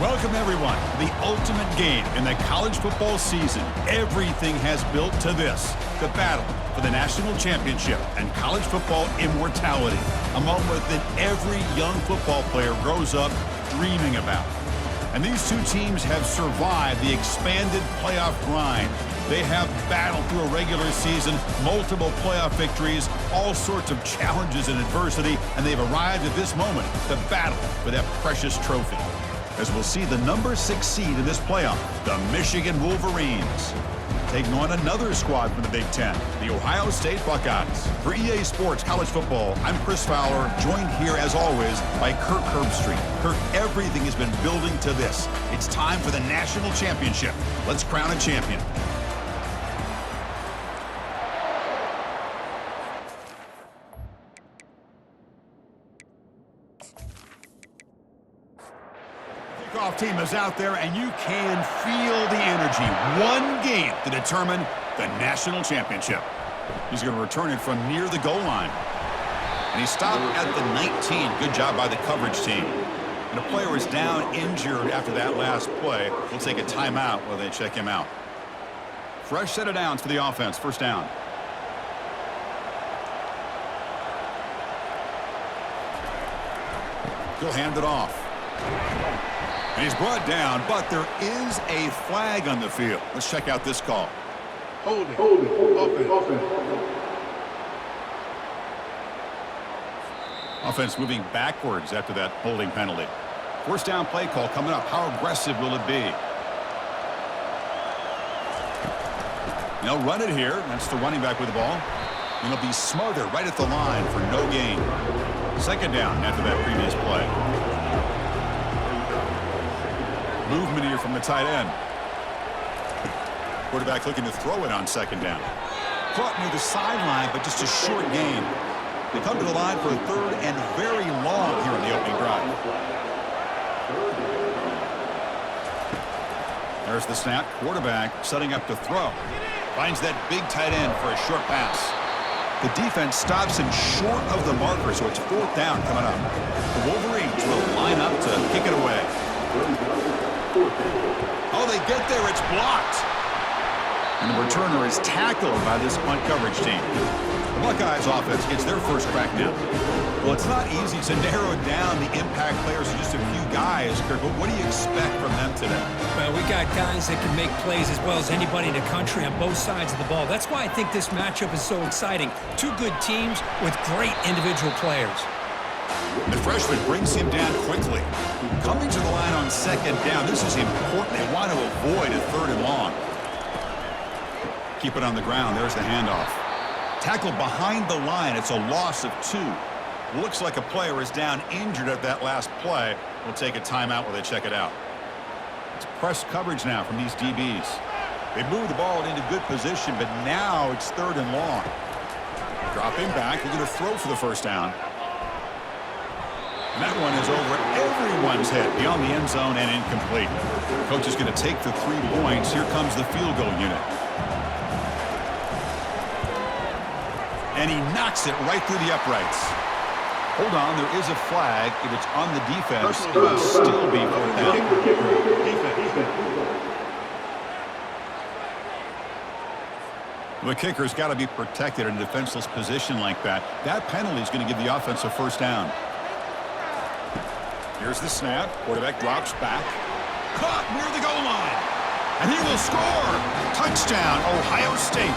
Welcome, everyone, to the ultimate game in the college football season. Everything has built to this, the battle for the national championship and college football immortality, a moment that every young football player grows up dreaming about. And these two teams have survived the expanded playoff grind. They have battled through a regular season, multiple playoff victories, all sorts of challenges and adversity, and they've arrived at this moment, the battle for that precious trophy. As we'll see the number 6 seed in this playoff, the Michigan Wolverines, taking on another squad from the Big Ten, the Ohio State Buckeyes. For EA Sports College Football, I'm Chris Fowler, joined here as always by Kirk Herbstreit. Kirk, everything has been building to this. It's time for the national championship. Let's crown a champion. Kickoff team is out there, and you can feel the energy. One game to determine the national championship. He's going to return it from near the goal line. And he stopped at the 19. Good job by the coverage team. And a player is down injured after that last play. We'll take a timeout while they check him out. Fresh set of downs for the offense. First down. He'll hand it off. And he's brought down, but there is a flag on the field. Let's check out this call. Hold it. Offense moving backwards after that holding penalty. First down play call coming up. How aggressive will it be? And they'll run it here. That's the running back with the ball. And he'll be smothered right at the line for no gain. Second down after that previous play. Movement here from the tight end. Quarterback looking to throw it on second down. Caught near the sideline, but just a short gain. They come to the line for a third and very long here in the opening drive. There's the snap. Quarterback setting up to throw. Finds that big tight end for a short pass. The defense stops him short of the marker, so it's fourth down coming up. The Wolverines will line up to kick it away. Oh, they get there. It's blocked. And the returner is tackled by this punt coverage team. The Buckeyes offense gets their first crack now. Well, it's not easy to narrow down the impact players to just a few guys, Kirk, but what do you expect from them today? Well, we got guys that can make plays as well as anybody in the country on both sides of the ball. That's why I think this matchup is so exciting. Two good teams with great individual players. The freshman brings him down quickly. Coming to the line on second down. This is important. They want to avoid a third and long. Keep it on the ground. There's the handoff. Tackle behind the line. It's a loss of 2. Looks like a player is down injured at that last play. We'll take a timeout while they check it out. It's press coverage now from these DBs. They move the ball into good position, but now it's third and long. Dropping back. They're going to throw for the first down. And that one is over everyone's head beyond the end zone and incomplete. Coach is going to take the 3 points. Here comes the field goal unit. And he knocks it right through the uprights. Hold on, there is a flag. If it's on the defense, it will still be fourth down. The kicker's got to be protected in a defenseless position like that. That penalty is going to give the offense a first down. Here's the snap. Quarterback drops back. Caught near the goal line. And he will score. Touchdown, Ohio State.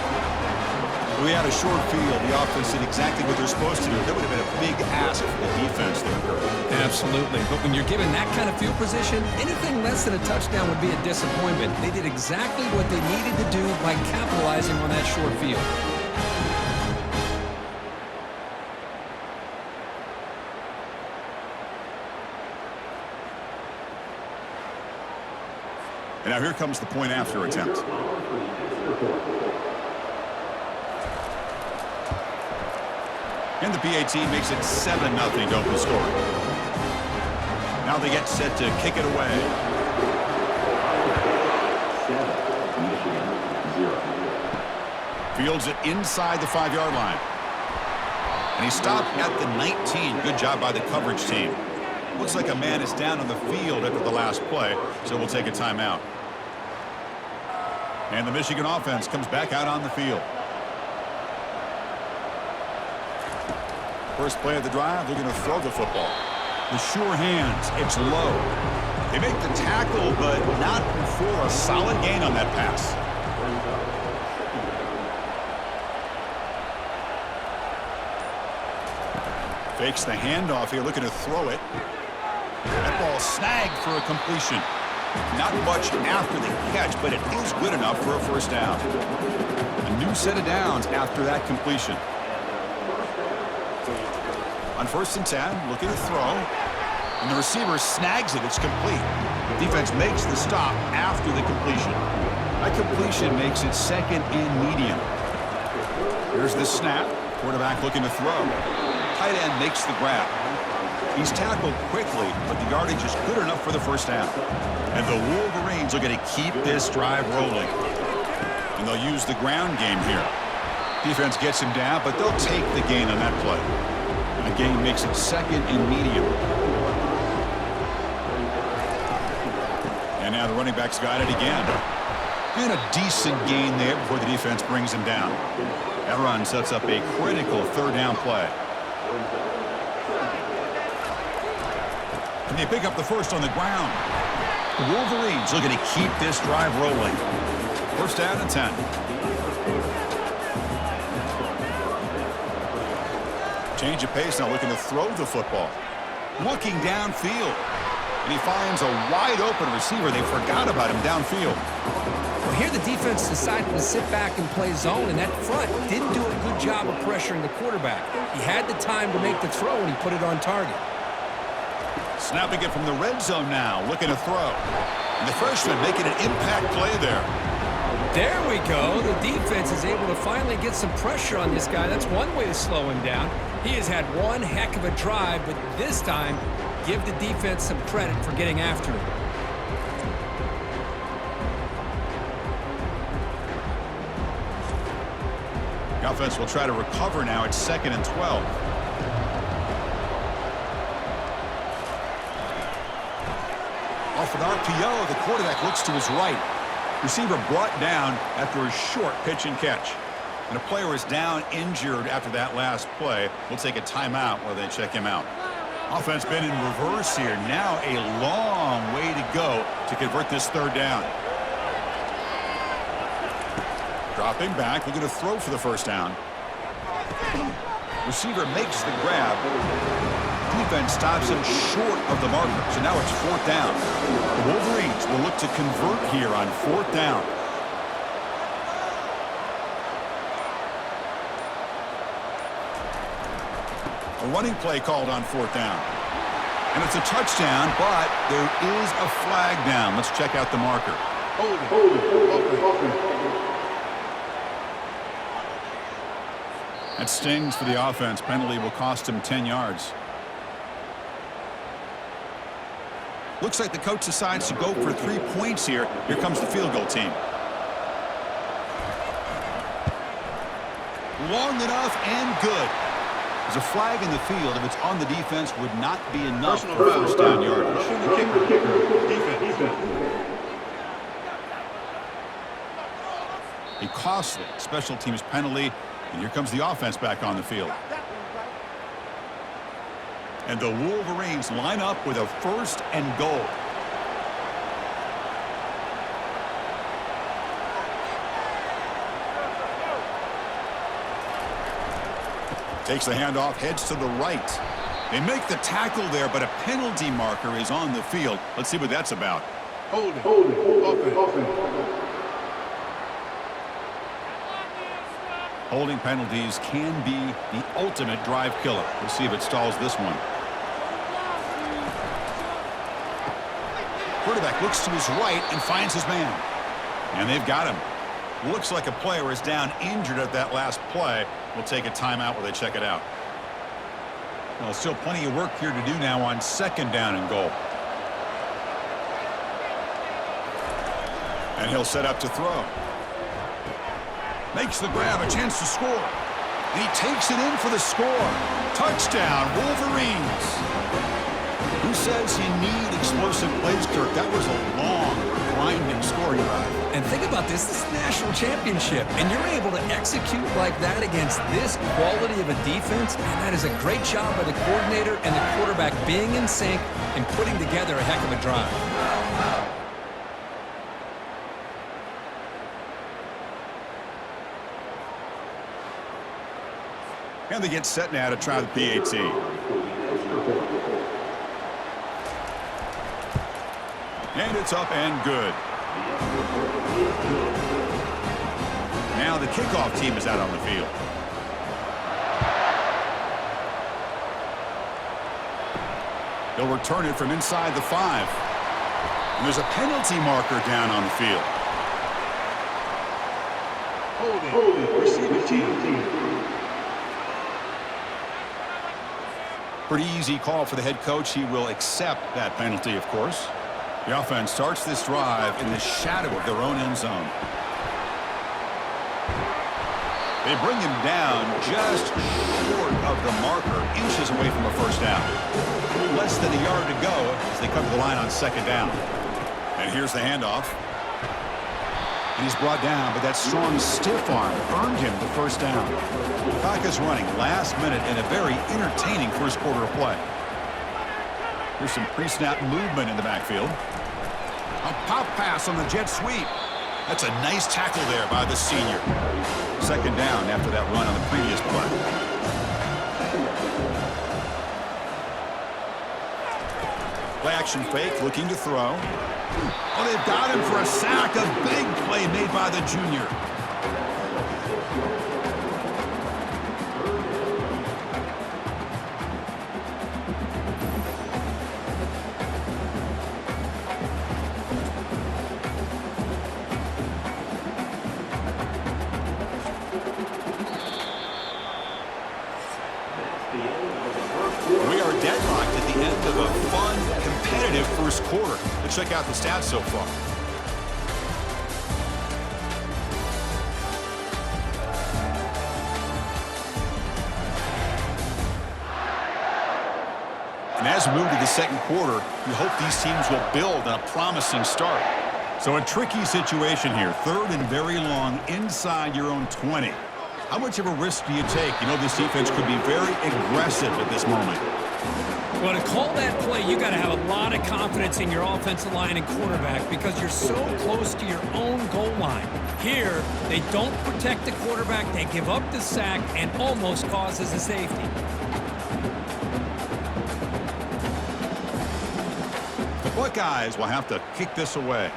We had a short field. The offense did exactly what they're supposed to do. That would have been a big ask for the defense there. Absolutely. But when you're given that kind of field position, anything less than a touchdown would be a disappointment. They did exactly what they needed to do by capitalizing on that short field. And now here comes the point after attempt. And the PAT makes it 7-0 to open the scoring. Now they get set to kick it away. 7, Fields it inside the 5-yard line. And he stopped at the 19. Good job by the coverage team. Looks like a man is down on the field after the last play, so we'll take a timeout. And the Michigan offense comes back out on the field. First play of the drive, they're going to throw the football. The sure hands, it's low. They make the tackle, but not before a solid gain on that pass. Fakes the handoff here, looking to throw it. That ball snagged for a completion. Not much after the catch, but it is good enough for a first down. A new set of downs after that completion. On 1st and 10, looking to throw. And the receiver snags it. It's complete. Defense makes the stop after the completion. That completion makes it 2nd and medium. Here's the snap. Quarterback looking to throw. Tight end makes the grab. He's tackled quickly, but the yardage is good enough for the first down. And the Wolverines are going to keep this drive rolling. And they'll use the ground game here. Defense gets him down, but they'll take the gain on that play. And the gain makes it 2nd and medium. And now the running back's got it again. And a decent gain there before the defense brings him down. That run sets up a critical 3rd down play. And they pick up the first on the ground. The Wolverines looking to keep this drive rolling. 1st down and 10. Change of pace now, looking to throw the football. Looking downfield. And he finds a wide-open receiver. They forgot about him downfield. Well, here the defense decided to sit back and play zone, and that front didn't do a good job of pressuring the quarterback. He had the time to make the throw, and he put it on target. Snapping it from the red zone now, looking to throw. And the freshman making an impact play there. There we go. The defense is able to finally get some pressure on this guy. That's one way to slow him down. He has had one heck of a drive, but this time, give the defense some credit for getting after it. The offense will try to recover now. It's 2nd and 12. Off an RPO, the quarterback looks to his right. Receiver brought down after a short pitch and catch. And a player is down injured after that last play. We'll take a timeout while they check him out. Offense been in reverse here. Now a long way to go to convert this 3rd down. Dropping back, looking to throw for the first down. Receiver makes the grab. Defense stops him short of the marker. So now it's 4th down. The Wolverines will look to convert here on 4th down. A running play called on 4th down. And it's a touchdown, but there is a flag down. Let's check out the marker. Hold it. That stings for the offense. Penalty will cost him 10 yards. Looks like the coach decides to go for 3 points here. Here comes the field goal team. Long enough and good. There's a flag in the field. If it's on the defense, would not be enough for first down yardage. A costly special teams penalty. And here comes the offense back on the field. And the Wolverines line up with a 1st and goal. Takes the handoff, heads to the right. They make the tackle there, but a penalty marker is on the field. Let's see what that's about. Hold it. Offense. Holding penalties can be the ultimate drive killer. We'll see if it stalls this one. Quarterback looks to his right and finds his man. And they've got him. Looks like a player is down injured at that last play. We'll take a timeout while they check it out. Well, still plenty of work here to do now on 2nd down and goal. And he'll set up to throw. Makes the grab, a chance to score. And he takes it in for the score. Touchdown, Wolverines. Who says you need explosive plays, Kirk? That was a long, grinding scoring drive. And think about this. This is a national championship, and you're able to execute like that against this quality of a defense. Man, that is a great job by the coordinator and the quarterback being in sync and putting together a heck of a drive. And they get set now to try the PAT. And it's up and good. Now the kickoff team is out on the field. They'll return it from inside the 5. And there's a penalty marker down on the field. Holding. Receiving team. Pretty easy call for the head coach. He will accept that penalty, of course. The offense starts this drive in the shadow of their own end zone. They bring him down just short of the marker, inches away from a first down. Less than a yard to go as they come to the line on second down. And here's the handoff. And he's brought down, but that strong stiff arm earned him the first down. Clock is running last minute in a very entertaining first quarter of play. Here's some pre-snap movement in the backfield. A pop pass on the jet sweep. That's a nice tackle there by the senior. Second down after that run on the previous play. Play action fake, looking to throw. Oh, they've got him for a sack. A big play made by the junior. We are deadlocked at the end of a fun, competitive first quarter. Let's check out the stats so far. And as we move to the second quarter, we hope these teams will build on a promising start. So a tricky situation here. Third and very long inside your own 20. How much of a risk do you take? You know, this defense could be very aggressive at this moment. Well, to call that play, you got to have a lot of confidence in your offensive line and quarterback because you're so close to your own goal line. Here, they don't protect the quarterback. They give up the sack and almost causes a safety. The Buckeyes will have to kick this away.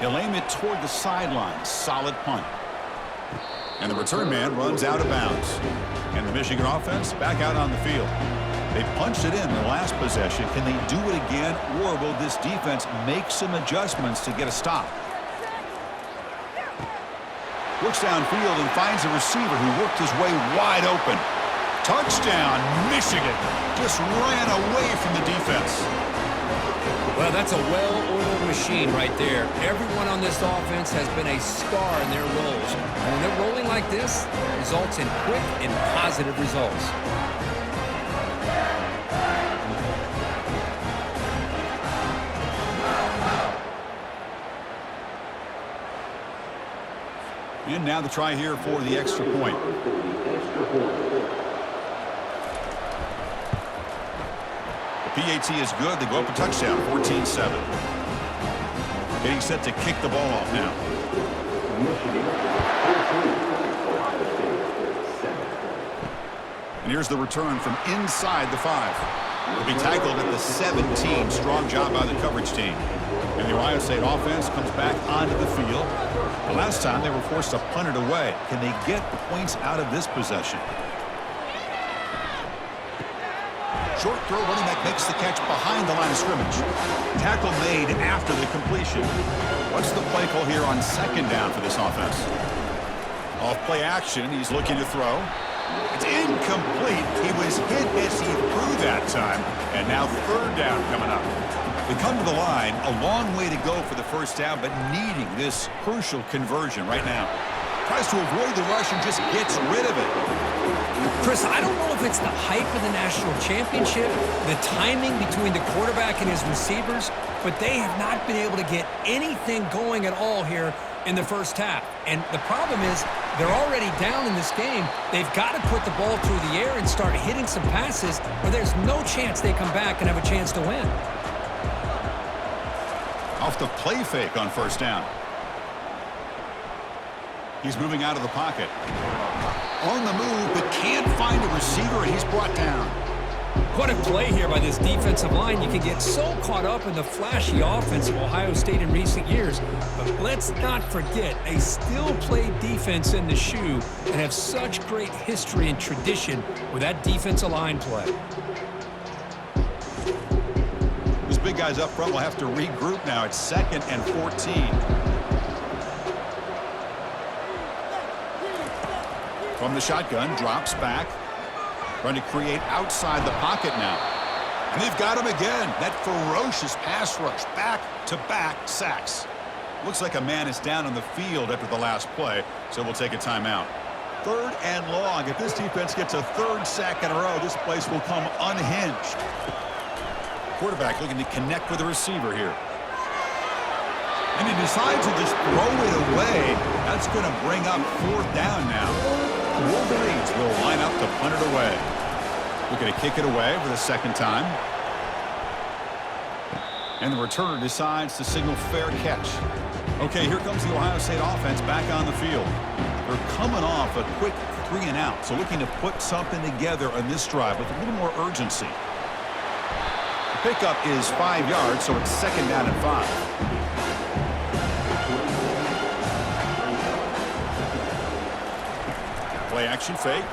He'll aim it toward the sideline. Solid punt. And the return man runs out of bounds. And the Michigan offense back out on the field. They punched it in the last possession. Can they do it again, or will this defense make some adjustments to get a stop? Looks downfield and finds a receiver who worked his way wide open. Touchdown, Michigan. Just ran away from the defense. Well, that's a well-oiled machine right there. Everyone on this offense has been a star in their roles. And when they're rolling like this, it results in quick and positive results. And now the try here for the extra point. PAT is good. They go up a touchdown, 14-7. Getting set to kick the ball off now. And here's the return from inside the 5. Will be tackled at the 17. Strong job by the coverage team. And the Ohio State offense comes back onto the field. The last time they were forced to punt it away. Can they get points out of this possession? Short throw, running back makes the catch behind the line of scrimmage. Tackle made after the completion. What's the play call here on second down for this offense? Off play action, he's looking to throw. It's incomplete. He was hit as he threw that time. And now third down coming up. We come to the line, a long way to go for the first down, but needing this crucial conversion right now. Tries to avoid the rush and just gets rid of it. Chris, I don't know if it's the hype of the national championship, the timing between the quarterback and his receivers, but they have not been able to get anything going at all here in the first half. And the problem is they're already down in this game. They've got to put the ball through the air and start hitting some passes, or there's no chance they come back and have a chance to win. Off the play fake on first down. He's moving out of the pocket. On the move, but can't find a receiver, and he's brought down. What a play here by this defensive line. You can get so caught up in the flashy offense of Ohio State in recent years, but let's not forget they still play defense in the shoe and have such great history and tradition with that defensive line play. Those big guys up front will have to regroup now. It's 2nd and 14. From the shotgun, drops back. Trying to create outside the pocket now. And they've got him again. That ferocious pass rush. Back-to-back sacks. Looks like a man is down on the field after the last play, so we'll take a timeout. 3rd and long. If this defense gets a 3rd sack in a row, this place will come unhinged. Quarterback looking to connect with the receiver here. And he decides to just throw it away. That's going to bring up 4th down now. The Wolverines will line up to punt it away. Looking to kick it away for the 2nd time. And the returner decides to signal fair catch. Okay, here comes the Ohio State offense back on the field. They're coming off a quick 3 and out, so looking to put something together on this drive with a little more urgency. The pickup is 5 yards, so it's 2nd down and 5. Play action fake,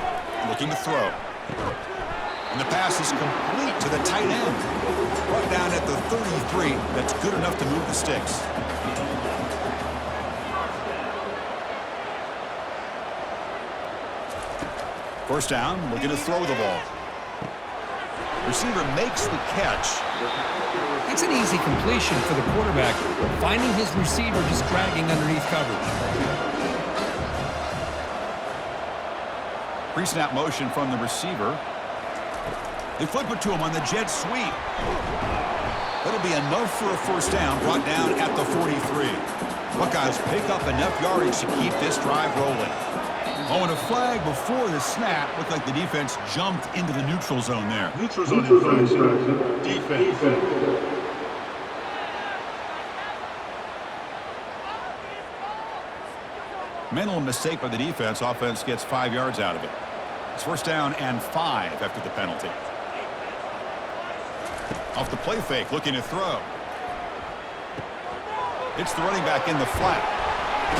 looking to throw. And the pass is complete to the tight end. Brought down at the 33. That's good enough to move the sticks. First down, looking to throw the ball. Receiver makes the catch. It's an easy completion for the quarterback, finding his receiver just dragging underneath coverage. Pre-snap motion from the receiver. They flip it to him on the jet sweep. That'll be enough for a first down, brought down at the 43. Buckeyes pick up enough yardage to keep this drive rolling. Oh, and a flag before the snap. Looked like the defense jumped into the neutral zone there. Neutral zone infraction. Defense. Mental mistake by the defense. Offense gets 5 yards out of it. It's first down and 5 after the penalty. Off the play fake, looking to throw. It's the running back in the flat.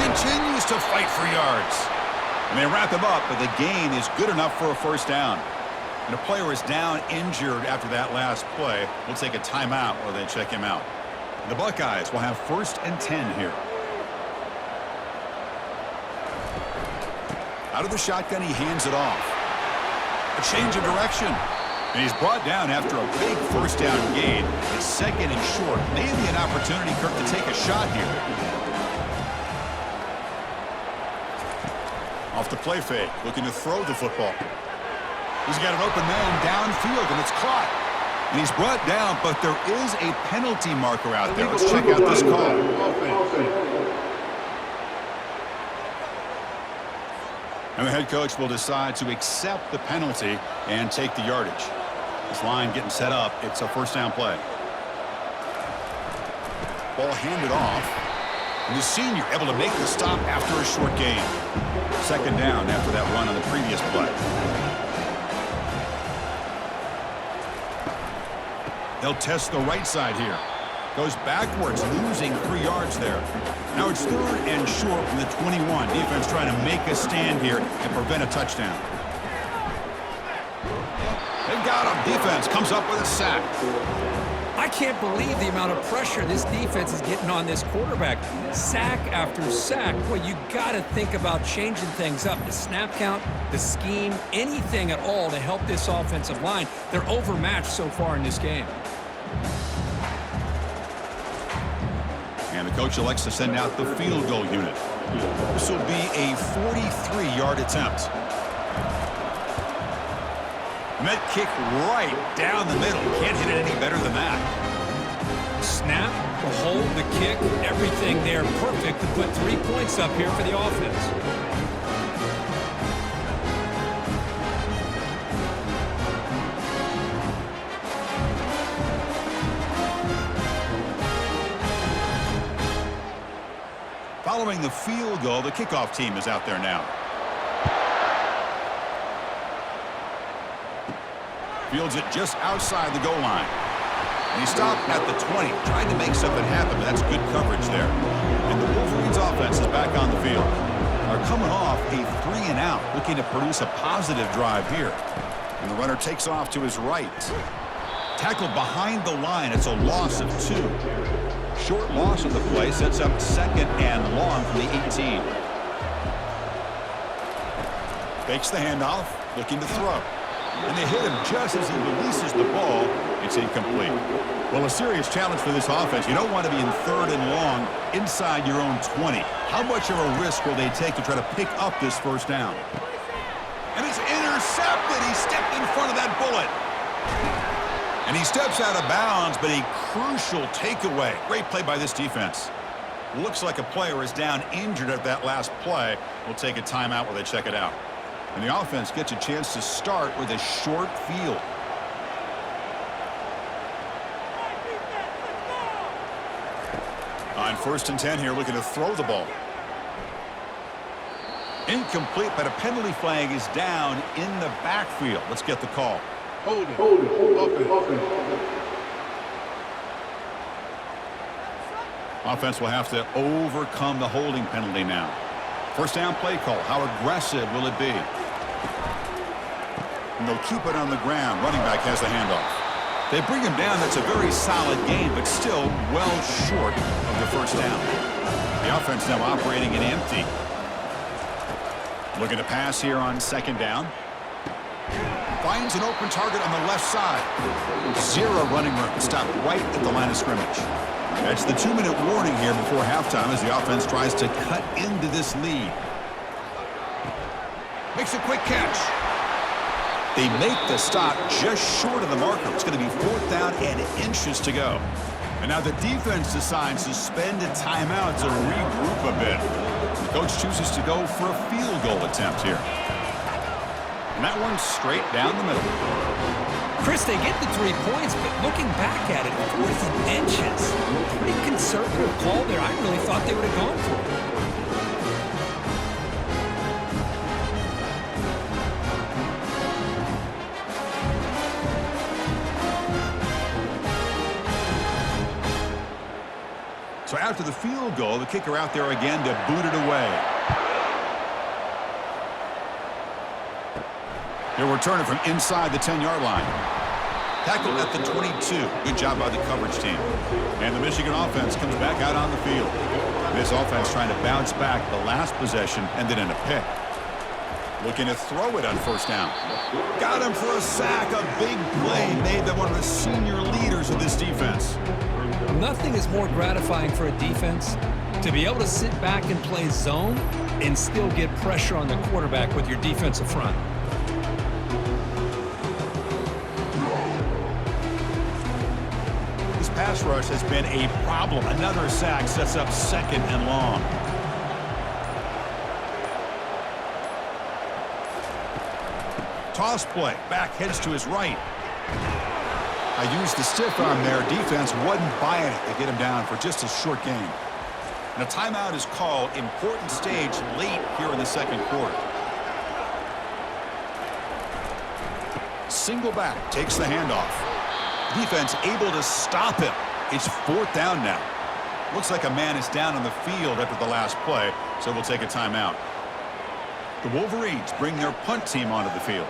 Continues to fight for yards. And they wrap him up, but the gain is good enough for a first down. And a player is down injured after that last play. We'll take a timeout while they check him out. The Buckeyes will have 1st and 10 here. Out of the shotgun, he hands it off. A change of direction. And he's brought down after a big first down gain. It's 2nd and short. Maybe an opportunity, Kirk, to take a shot here. Off the play fake, looking to throw the football. He's got an open man downfield, and it's caught. And he's brought down, but there is a penalty marker out there. Let's check out this call. And the head coach will decide to accept the penalty and take the yardage. This line getting set up. It's a first down play. Ball handed off. And the senior able to make the stop after a short gain. 2nd down after that run on the previous play. They'll test the right side here. Goes backwards, losing 3 yards there. Now it's 3rd and short from the 21. Defense trying to make a stand here and prevent a touchdown. They've got him. Defense comes up with a sack. I can't believe the amount of pressure this defense is getting on this quarterback. Sack after sack. Well, you got to think about changing things up. The snap count, the scheme, anything at all to help this offensive line. They're overmatched so far in this game. And the coach elects to send out the field goal unit. This will be a 43-yard attempt. And that kick right down the middle. Can't hit it any better than that. Snap, the hold, the kick, everything there perfect to put 3 points up here for the offense. Following the field goal, the kickoff team is out there now. Fields it just outside the goal line. And he stopped at the 20, trying to make something happen, but that's good coverage there. And the Wolverines offense is back on the field. Are coming off a 3-and-out, looking to produce a positive drive here. And the runner takes off to his right. Tackled behind the line. It's a loss of 2. Short loss of the play sets up 2nd and long from the 18. Fakes the handoff, looking to throw. And they hit him just as he releases the ball. It's incomplete. Well, a serious challenge for this offense. You don't want to be in 3rd and long inside your own 20. How much of a risk will they take to try to pick up this first down? And it's intercepted. He stepped in front of that bullet. And he steps out of bounds, but a crucial takeaway. Great play by this defense. Looks like a player is down injured at that last play. We'll take a timeout while they check it out. And the offense gets a chance to start with a short field. On 1st and 10 here, looking to throw the ball. Incomplete, but a penalty flag is down in the backfield. Let's get the call. Hold it. Offense will have to overcome the holding penalty now. First down play call. How aggressive will it be? And they'll keep it on the ground. Running back has the handoff. They bring him down. That's a very solid game, but still well short of the first down. The offense now operating in empty. Looking to pass here on 2nd down. Finds an open target on the left side. 0 running room. Stopped right at the line of scrimmage. That's the 2-minute warning here before halftime as the offense tries to cut into this lead. Makes a quick catch. They make the stop just short of the marker. It's going to be 4th down and inches to go. And now the defense decides to spend a timeout to regroup a bit. The coach chooses to go for a field goal attempt here. And that one's straight down the middle. Chris, they get the 3 points, but looking back at it, 4th and inches. Pretty conservative call there. I really thought they would have gone for it. So after the field goal, the kicker out there again to boot it away. They'll return it from inside the 10-yard line. Tackled at the 22. Good job by the coverage team. And the Michigan offense comes back out on the field. This offense trying to bounce back the last possession, ended in a pick. Looking to throw it on 1st down. Got him for a sack. A big play made by one of the senior leaders of this defense. Nothing is more gratifying for a defense to be able to sit back and play zone and still get pressure on the quarterback with your defensive front. This pass rush has been a problem. Another sack sets up 2nd and long. Toss play. Back heads to his right. I used the stiff arm there. Defense wasn't buying it. They get him down for just a short game. And a timeout is called. Important stage late here in the 2nd quarter. Single back takes the handoff. Defense able to stop him. It's 4th down now. Looks like a man is down on the field after the last play, so we'll take a timeout. The Wolverines bring their punt team onto the field.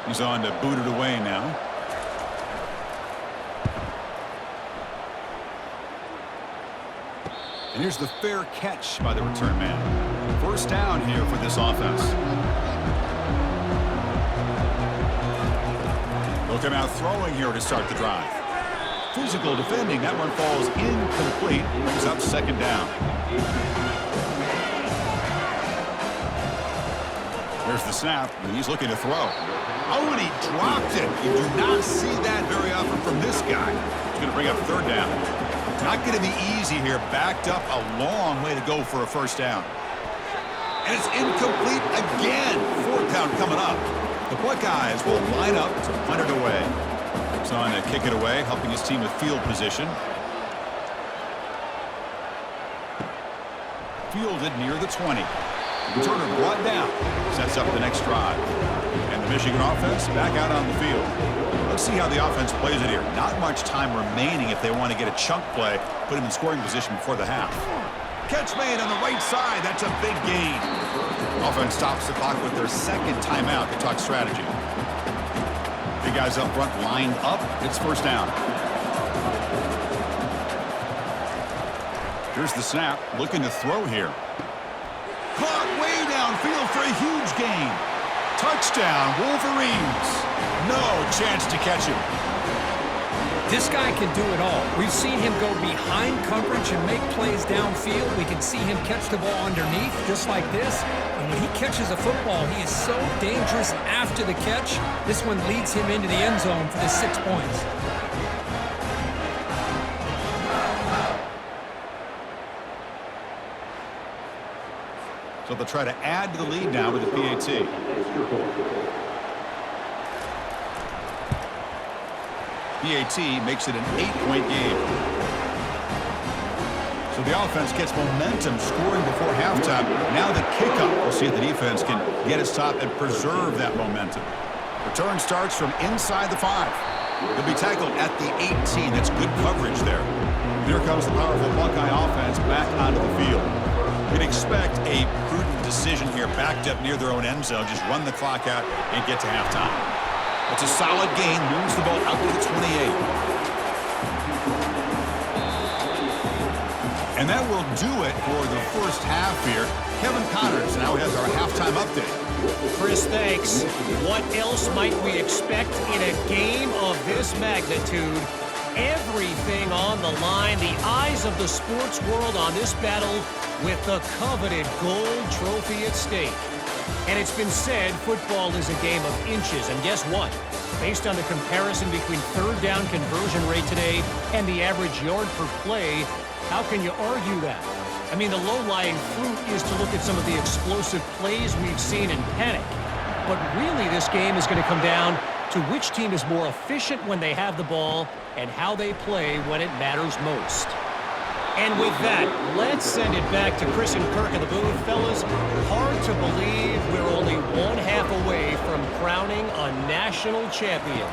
He's on to boot it away now. And here's the fair catch by the return man. First down here for this offense. They'll come out throwing here to start the drive. Physical defending. That one falls incomplete. Brings up 2nd down. Here's the snap, and he's looking to throw. Oh, and he dropped it. You do not see that very often from this guy. He's going to bring up third down. Not going to be easy here. Backed up a long way to go for a first down. And it's incomplete again. Fourth down coming up. The Buckeyes will line up to punt it away. He's on to kick it away, helping his team with field position. Fielded near the 20. Returner brought down. Sets up the next drive. And the Michigan offense back out on the field. Let's see how the offense plays it here. Not much time remaining if they want to get a chunk play, put him in scoring position before the half. Catch made on the right side. That's a big gain. Offense stops the clock with their second timeout to talk strategy. Big guys up front lined up. It's first down. Here's the snap. Looking to throw here. Caught way downfield for a huge gain. Touchdown, Wolverines. No chance to catch him. This guy can do it all. We've seen him go behind coverage and make plays downfield. We can see him catch the ball underneath just like this. And when he catches a football, he is so dangerous after the catch. This one leads him into the end zone for the 6 points. So they'll try to add to the lead now with the PAT. PAT makes it an 8-point game. So the offense gets momentum scoring before halftime. Now the kickoff. We'll see if the defense can get its top and preserve that momentum. Return starts from inside the 5. He'll be tackled at the 18. That's good coverage there. Here comes the powerful Buckeye offense back onto the field. You'd expect a prudent decision here, backed up near their own end zone. Just run the clock out and get to halftime. It's a solid gain, moves the ball out to the 28. And that will do it for the first half here. Kevin Connors now has our halftime update. Chris, thanks. What else might we expect in a game of this magnitude? Everything on the line, the eyes of the sports world on this battle with the coveted gold trophy at stake. And it's been said football is a game of inches, and guess what? Based on the comparison between third down conversion rate today and the average yard per play, how can you argue that? I mean, the low-lying fruit is to look at some of the explosive plays we've seen in panic. But really, this game is going to come down to which team is more efficient when they have the ball and how they play when it matters most. And with that, let's send it back to Chris and Kirk in the booth. Fellas, hard to believe we're only one half away from crowning a national champion.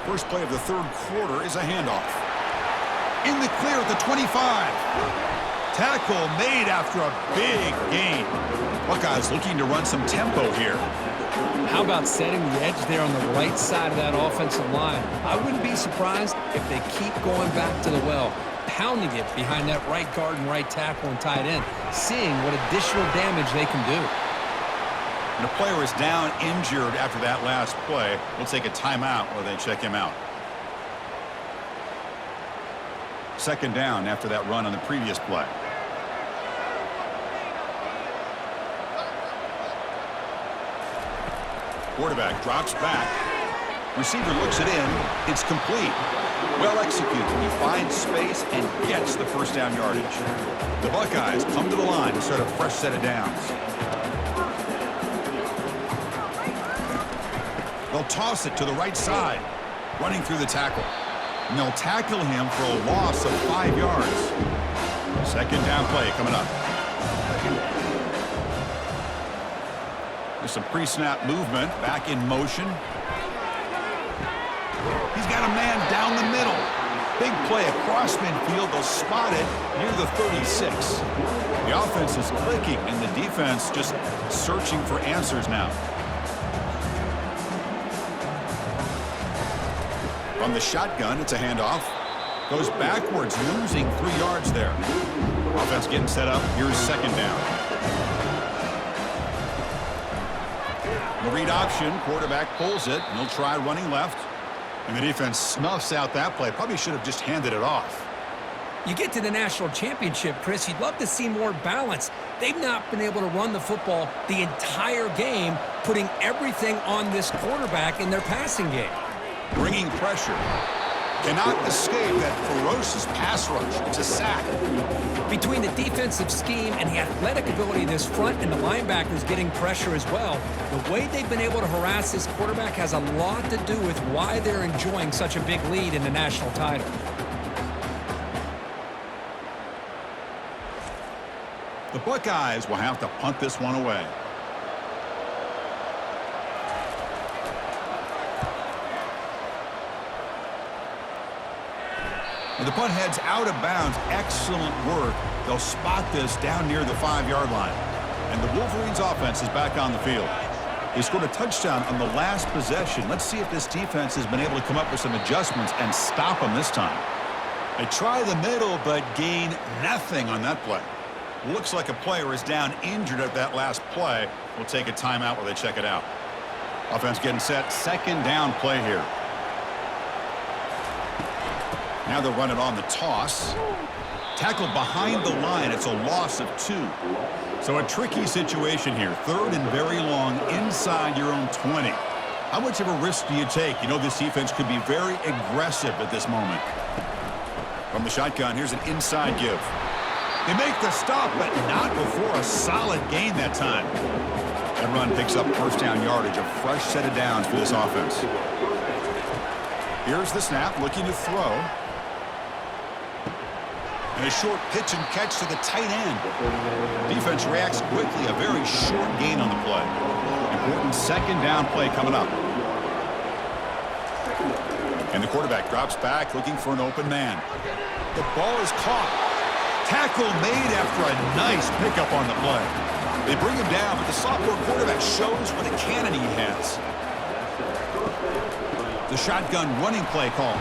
First play of the third quarter is a handoff. In the clear at the 25. Tackle made after a big gain. Buckeyes looking to run some tempo here. How about setting the edge there on the right side of that offensive line? I wouldn't be surprised if they keep going back to the well, pounding it behind that right guard and right tackle and tight end, seeing what additional damage they can do. And a player is down injured after that last play. We'll take a timeout while they check him out. Second down after that run on the previous play. Quarterback drops back. Receiver looks it in. It's complete. Well executed. He finds space and gets the first down yardage. The Buckeyes come to the line to start a fresh set of downs. They'll toss it to the right side, running through the tackle. And they'll tackle him for a loss of 5 yards. Second down play coming up. There's some pre-snap movement, back in motion. He's got a man down the middle. Big play across midfield. They'll spot it near the 36. The offense is clicking, and the defense just searching for answers now. From the shotgun, it's a handoff. Goes backwards, losing 3 yards there. Offense getting set up. Here's second down. The read option, quarterback pulls it, and he'll try running left. And the defense snuffs out that play. Probably should have just handed it off. You get to the national championship, Chris, you'd love to see more balance. They've not been able to run the football the entire game, putting everything on this quarterback in their passing game. Bringing pressure. Cannot escape that ferocious pass rush. It's a sack. Between the defensive scheme and the athletic ability of this front and the linebackers getting pressure as well, the way they've been able to harass this quarterback has a lot to do with why they're enjoying such a big lead in the national title. The Buckeyes will have to punt this one away. And the punt heads out of bounds. Excellent work. They'll spot this down near the 5-yard line. And the Wolverines offense is back on the field. They scored a touchdown on the last possession. Let's see if this defense has been able to come up with some adjustments and stop them this time. They try the middle, but gain nothing on that play. Looks like a player is down injured at that last play. We'll take a timeout while they check it out. Offense getting set. Second down play here. Now they'll run it on the toss. Tackled behind the line. It's a loss of 2. So a tricky situation here. Third and very long inside your own 20. How much of a risk do you take? You know this defense could be very aggressive at this moment. From the shotgun, here's an inside give. They make the stop, but not before a solid gain that time. That run picks up first down yardage, a fresh set of downs for this offense. Here's the snap, looking to throw. And a short pitch and catch to the tight end. Defense reacts quickly, a very short gain on the play. Important second down play coming up. And the quarterback drops back, looking for an open man. The ball is caught. Tackle made after a nice pickup on the play. They bring him down, but the sophomore quarterback shows what a cannon he has. The shotgun running play call.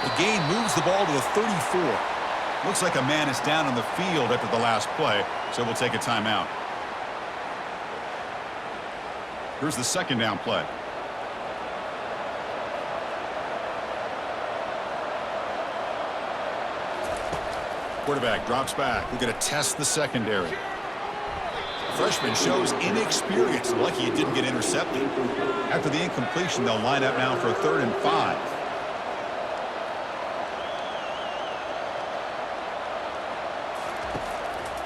The gain moves the ball to the 34. Looks like a man is down on the field after the last play, so we'll take a timeout. Here's the second down play. Quarterback drops back. We're going to test the secondary. The freshman shows inexperience. Lucky it didn't get intercepted. After the incompletion, they'll line up now for a 3rd and 5.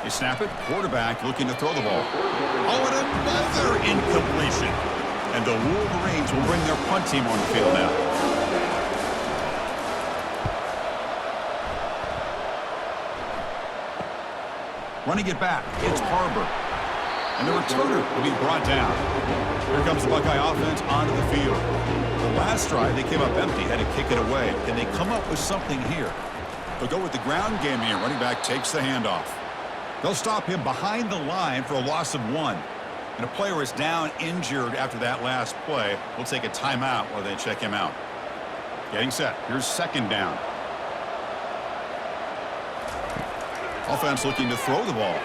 They snap it. Quarterback looking to throw the ball. Oh, and another incompletion. And the Wolverines will bring their punt team on the field now. Running it back, it's Harbor. And the returner will be brought down. Here comes the Buckeye offense onto the field. The last drive, they came up empty, had to kick it away. Can they come up with something here? They'll go with the ground game here. Running back takes the handoff. They'll stop him behind the line for a loss of 1. And a player is down injured after that last play. We'll take a timeout while they check him out. Getting set. Here's second down. Offense looking to throw the ball.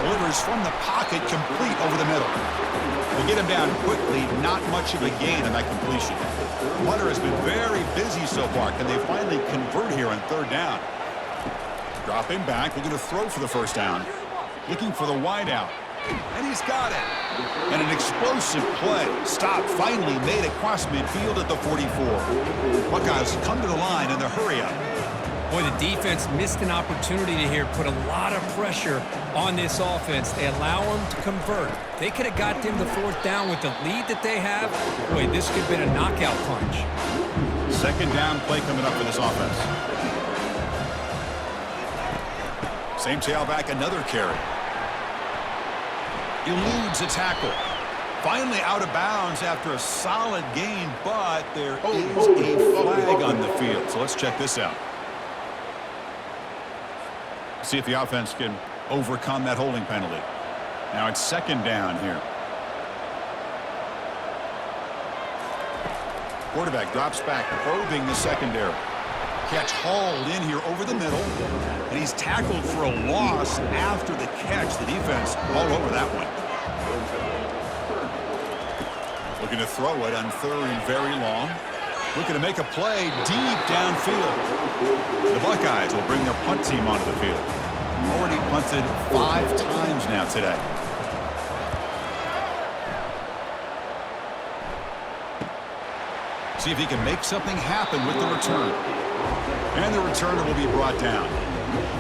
Delivers from the pocket, complete over the middle. They get him down quickly, not much of a gain on that completion. Hunter has been very busy so far. Can they finally convert here on 3rd down? Dropping back, looking to throw for the first down. Looking for the wideout. And he's got it. And an explosive play. Stop finally made across midfield at the 44. Buckeyes come to the line in the hurry-up. Boy, the defense missed an opportunity to here put a lot of pressure on this offense. They allow them to convert. They could have got them to 4th down with the lead that they have. Boy, this could have been a knockout punch. Second down play coming up for this offense. Same tailback, another carry. Eludes a tackle. Finally out of bounds after a solid gain, but there is a flag on the field. So let's check this out. See if the offense can overcome that holding penalty. Now it's second down here. Quarterback drops back, probing the secondary. Catch hauled in here over the middle, and he's tackled for a loss after the catch. The defense all over that one. Looking to throw it on 3rd and very long. Looking to make a play deep downfield. The Buckeyes will bring their punt team onto the field. Already punted 5 times now today. See if he can make something happen with the return. And the returner will be brought down.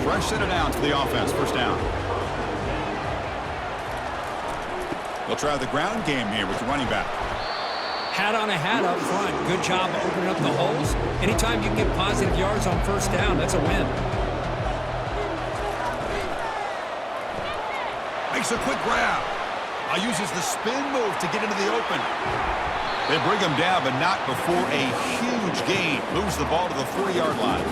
Fresh set of downs for the offense. First down. They'll try the ground game here with the running back. Hat on a hat up front. Good job opening up the holes. Anytime you can get positive yards on first down, that's a win. Makes a quick grab. Uses the spin move to get into the open. They bring him down, but not before a huge gain. Moves the ball to the 40-yard line.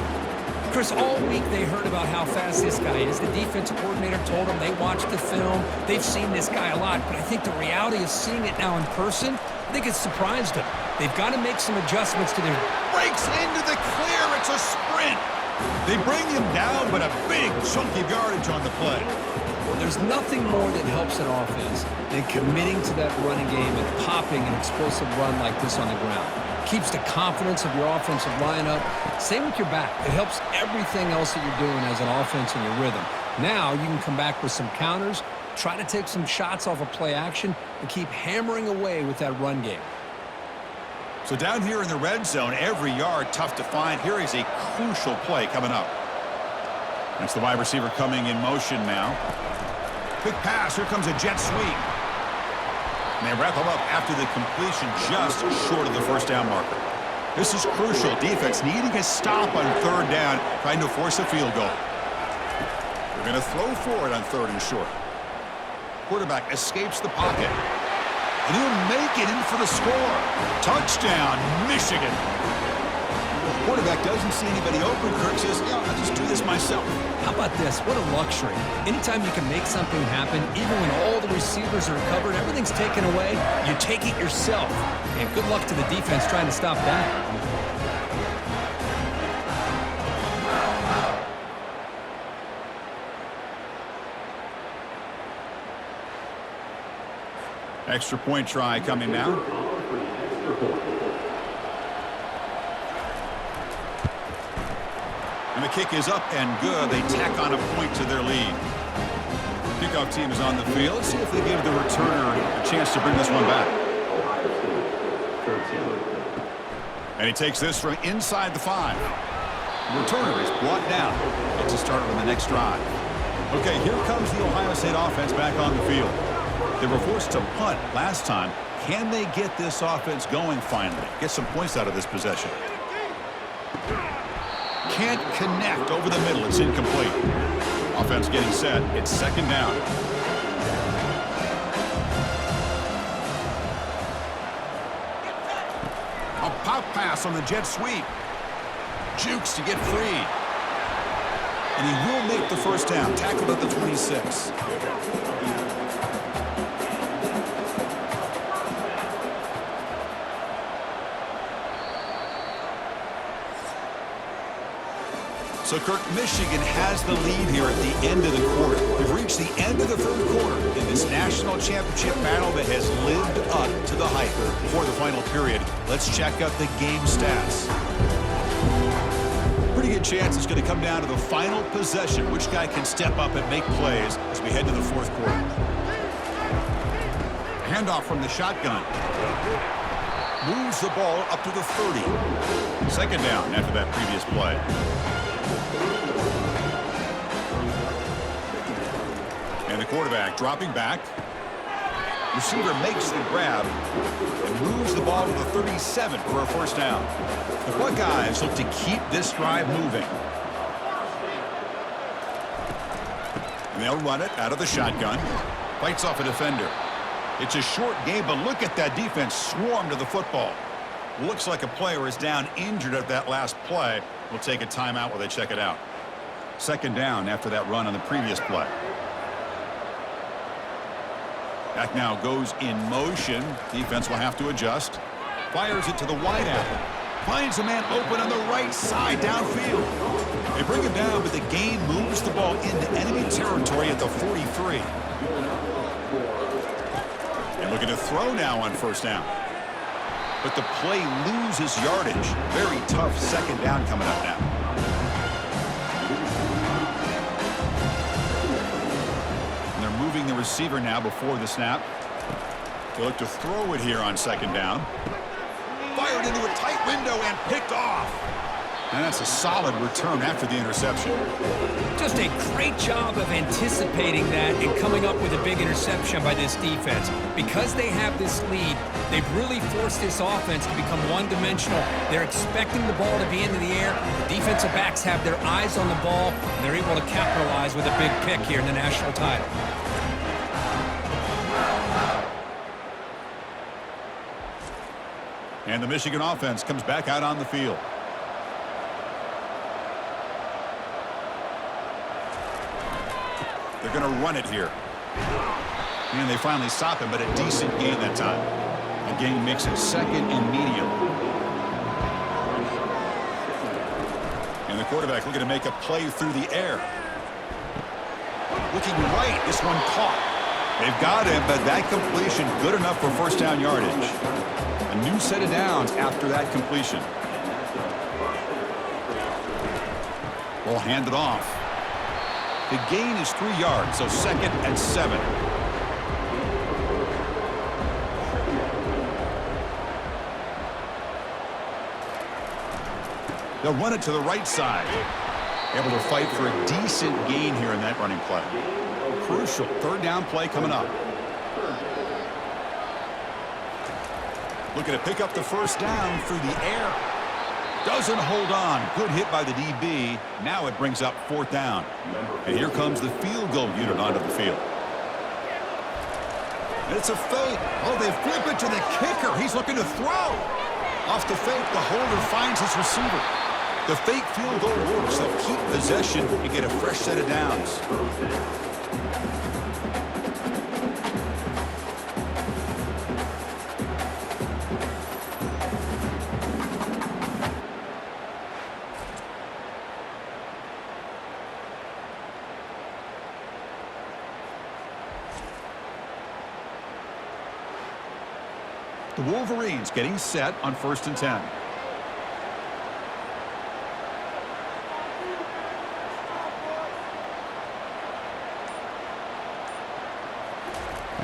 Chris, all week they heard about how fast this guy is. The defensive coordinator told them they watched the film. They've seen this guy a lot, but I think the reality of seeing it now in person, I think it's surprised them. They've got to make some adjustments to their... Breaks into the clear. It's a sprint. They bring him down, but a big chunk of yardage on the play. There's nothing more that helps an offense than committing to that running game and popping an explosive run like this on the ground. Keeps the confidence of your offensive line up. Same with your back. It helps everything else that you're doing as an offense in your rhythm. Now you can come back with some counters, try to take some shots off of play action, and keep hammering away with that run game. So down here in the red zone, every yard tough to find. Here is a crucial play coming up. That's the wide receiver coming in motion now. Quick pass. Here comes a jet sweep. And they wrap him up after the completion just short of the first down marker. This is crucial. Defense needing a stop on third down, trying to force a field goal. They're going to throw for it on third and short. Quarterback escapes the pocket. And he'll make it in for the score. Touchdown, Michigan. Quarterback doesn't see anybody open. Kirk says, yeah, I'll just do this myself. How about this? What a luxury. Anytime you can make something happen, even when all the receivers are covered, everything's taken away, you take it yourself. And good luck to the defense trying to stop that. Extra point try coming now. And the kick is up and good. They tack on a point to their lead. Kickoff team is on the field. Let's see if they give the returner a chance to bring this one back. And he takes this from inside the 5. The returner is brought down. Gets a start on the next drive. Okay, here comes the Ohio State offense back on the field. They were forced to punt last time. Can they get this offense going finally? Get some points out of this possession. Can't connect over the middle. It's incomplete. Offense getting set. It's second down. A pop pass on the jet sweep. Jukes to get free. And he will make the first down. Tackled at the 26. So, Kirk, Michigan has the lead here at the end of the quarter. We've reached the end of the third quarter in this national championship battle that has lived up to the hype. Before the final period, let's check out the game stats. Pretty good chance it's going to come down to the final possession. Which guy can step up and make plays as we head to the fourth quarter. Handoff from the shotgun. Moves the ball up to the 30. Second down after that previous play. And the quarterback dropping back. Receiver makes the grab and moves the ball to the 37 for a first down. The Buckeyes look to keep this drive moving. And they'll run it out of the shotgun. Fights off a defender. It's a short game, but look at that defense swarm to the football. Looks like a player is down injured at that last play. We'll take a timeout while they check it out. Second down after that run on the previous play. Back now goes in motion. Defense will have to adjust. Fires it to the wideout. Finds a man open on the right side downfield. They bring him down, but the gain moves the ball into enemy territory at the 43. And looking to throw now on first down. but the play loses yardage. Very tough second down coming up now. And they're moving the receiver now before the snap. They look to throw it here on second down. Fired into a tight window and picked off. And that's a solid return after the interception. Just a great job of anticipating that and coming up with a big interception by this defense. Because they have this lead, they've really forced this offense to become one-dimensional. They're expecting the ball to be into the air. The defensive backs have their eyes on the ball, and they're able to capitalize with a big pick here in the national title. And the Michigan offense comes back out on the field. They're going to run it here. And they finally stop him, but a decent gain that time. The gain makes it second and medium. And the quarterback looking to make a play through the air. Looking right, this one caught. They've got him, but that completion good enough for first down yardage. A new set of downs after that completion. Ball handed off. The gain is 3 yards, so second and 7. They'll run it to the right side. Able to fight for a decent gain here in that running play. Crucial third down play coming up. Looking to pick up the first down through the air. Doesn't hold on. Good hit by the DB. Now it brings up fourth down. And here comes the field goal unit onto the field. And it's a fake. Oh, they flip it to the kicker. He's looking to throw. Off the fake, the holder finds his receiver. The fake field goal works. They'll keep possession and get a fresh set of downs. The Wolverines getting set on 1st and 10.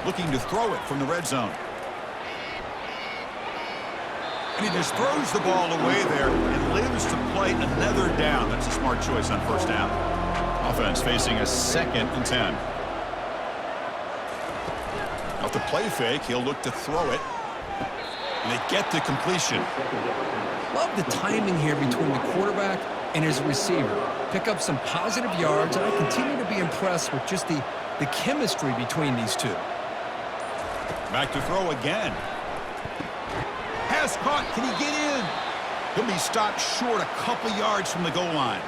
Looking to throw it from the red zone. And he just throws the ball away there and lives to play another down. That's a smart choice on first down. Offense facing a 2nd and 10. Off the play fake, he'll look to throw it. And they get the completion. Love the timing here between the quarterback and his receiver. Pick up some positive yards, and I continue to be impressed with just the chemistry between these two. Back to throw again. Pass caught. Can he get in? He'll be stopped short a couple yards from the goal line.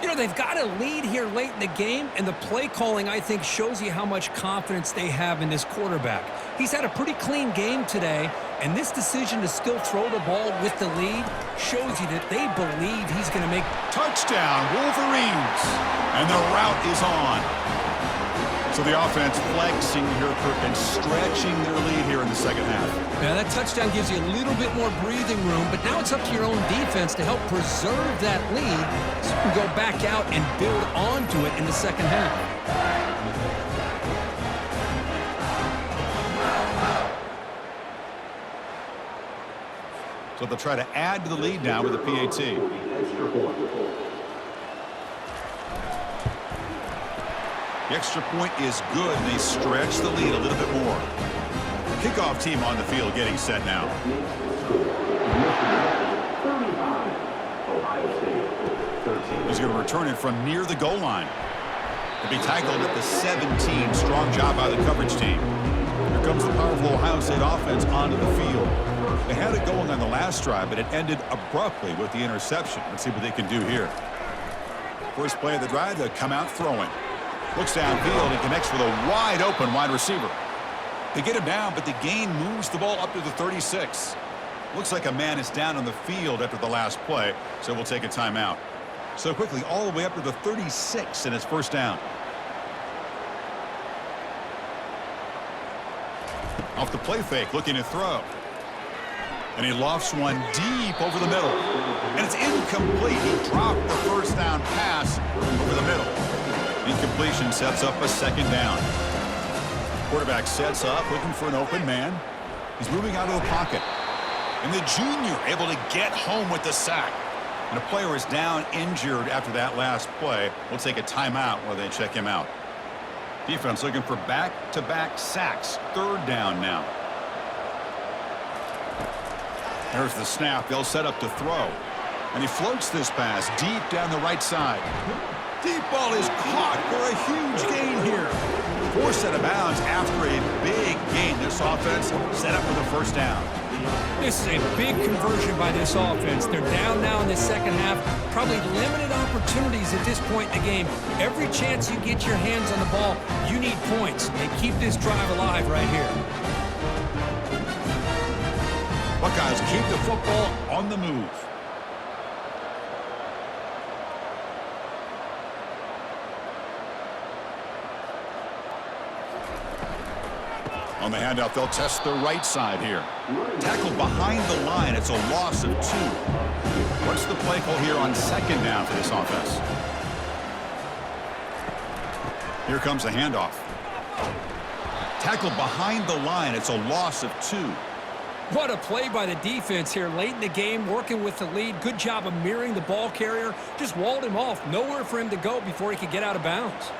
You know, they've got a lead here late in the game, and the play calling, I think, shows you how much confidence they have in this quarterback. He's had a pretty clean game today, and this decision to still throw the ball with the lead shows you that they believe he's going to make... Touchdown, Wolverines! And the route is on. So the offense flexing here, Kirk, and stretching their lead here in the second half. Now, that touchdown gives you a little bit more breathing room, but now it's up to your own defense to help preserve that lead so you can go back out and build onto it in the second half. So they'll try to add to the lead now with a PAT. The extra point is good. They stretch the lead a little bit more. Kickoff team on the field getting set now. He's going to return it from near the goal line. He'll be tackled at the 17. Strong job by the coverage team. Here comes the powerful Ohio State offense onto the field. They had it going on the last drive, but it ended abruptly with the interception. Let's see what they can do here. First play of the drive, they'll come out throwing. Looks downfield and connects with a wide-open wide receiver. They get him down, but the gain moves the ball up to the 36. Looks like a man is down on the field after the last play, so we'll take a timeout. So quickly, all the way up to the 36, and it's first down. Off the play fake, looking to throw. And he lofts one deep over the middle. And it's incomplete. He dropped the first down pass over the middle. Incompletion sets up a second down. Quarterback sets up, looking for an open man. He's moving out of the pocket. And the junior able to get home with the sack. And a player is down injured after that last play. We'll take a timeout while they check him out. Defense looking for back-to-back sacks. Third down now. There's the snap. They'll set up to throw. And he floats this pass deep down the right side. Deep ball is caught for a huge gain here. Forced out of bounds after a big gain. This offense set up with a first down. This is a big conversion by this offense. They're down now in the second half. Probably limited opportunities at this point in the game. Every chance you get your hands on the ball, you need points. They keep this drive alive right here. Buckeyes keep the football on the move. On the handoff, they'll test the right side here. Tackle behind the line. It's a loss of 2. What's the play call here on second down for this offense? Here comes the handoff. Tackle behind the line. It's a loss of 2. What a play by the defense here late in the game, working with the lead. Good job of mirroring the ball carrier. Just walled him off. Nowhere for him to go before he could get out of bounds.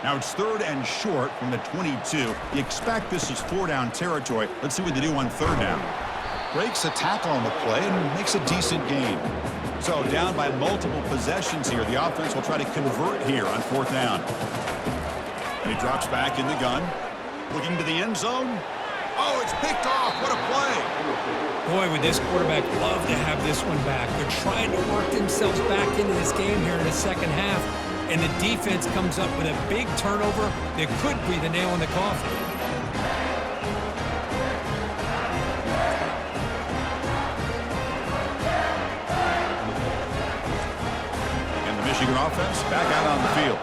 Now it's third and short from the 22. You expect this is 4-down territory. Let's see what they do on third down. Breaks a tackle on the play and makes a decent gain. So down by multiple possessions here. The offense will try to convert here on fourth down. And he drops back in the gun. Looking to the end zone. Oh, it's picked off. What a play. Boy, would this quarterback love to have this one back. They're trying to work themselves back into this game here in the second half. And the defense comes up with a big turnover that could be the nail in the coffin. And the Michigan offense back out on the field.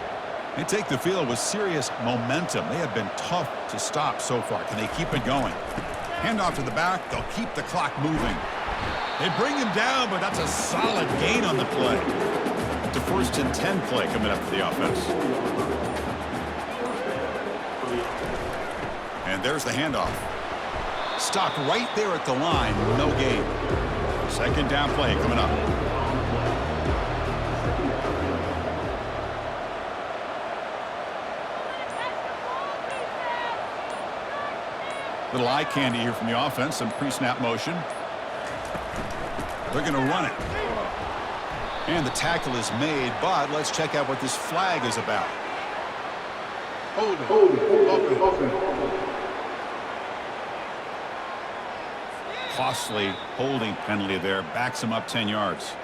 They take the field with serious momentum. They have been tough to stop so far. Can they keep it going? Handoff to the back. They'll keep the clock moving. They bring him down, but that's a solid gain on the play. The first and 10 play coming up for the offense. And there's the handoff. Stopped right there at the line. No gain. Second down play coming up. Little eye candy here from the offense. Some pre-snap motion. They're going to run it. And the tackle is made, but let's check out what this flag is about. Holding. Costly holding penalty there. Backs him up 10 yards.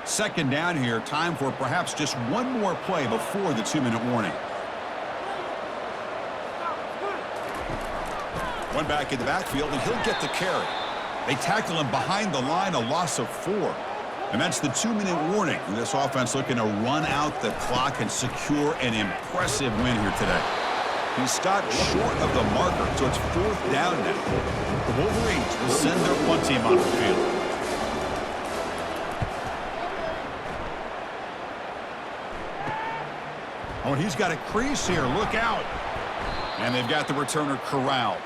Second down here. Time for perhaps just one more play before the 2-minute warning. One back in the backfield, and he'll get the carry. They tackle him behind the line, a loss of 4. And that's the 2-minute warning. And this offense looking to run out the clock and secure an impressive win here today. He stopped short of the marker, so it's fourth down now. The Wolverines will send their punt team on the field. Oh, and he's got a crease here. Look out. And they've got the returner corralled.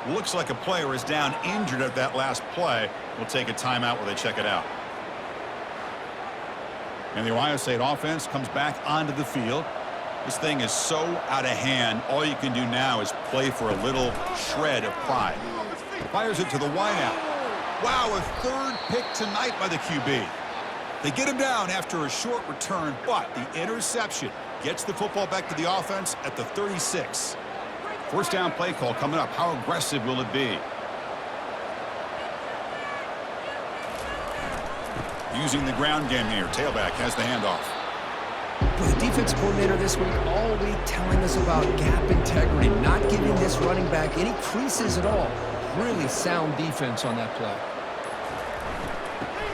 Looks like a player is down injured at that last play. We'll take a timeout while they check it out. And the Ohio State offense comes back onto the field. This thing is so out of hand. All you can do now is play for a little shred of pride. Fires it to the wideout. Wow, a third pick tonight by the QB. They get him down after a short return, but the interception gets the football back to the offense at the 36. First down play call coming up. How aggressive will it be? Using the ground game here. Tailback has the handoff. Well, the defense coordinator this week all week telling us about gap integrity, not giving this running back any creases at all. Really sound defense on that play.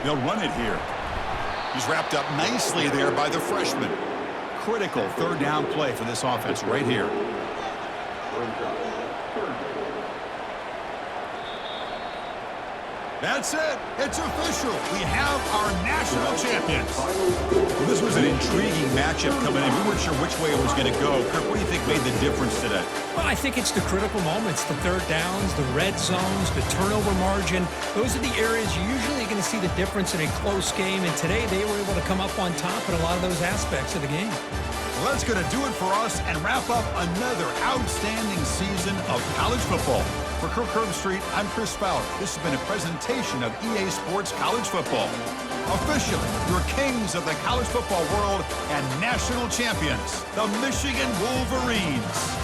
They'll run it here. He's wrapped up nicely there by the freshman. Critical third down play for this offense right here. That's it. It's official. We have our national champions. Well, this was an intriguing matchup coming in. We weren't sure which way it was going to go. Kirk, what do you think made the difference today? Well, I think it's the critical moments, the third downs, the red zones, the turnover margin. Those are the areas you're usually going to see the difference in a close game, and today they were able to come up on top in a lot of those aspects of the game. Well, that's going to do it for us and wrap up another outstanding season of college football. For Kirk Herbstreit, I'm Chris Fowler. This has been a presentation of EA Sports College Football. Officially, your kings of the college football world and national champions, the Michigan Wolverines.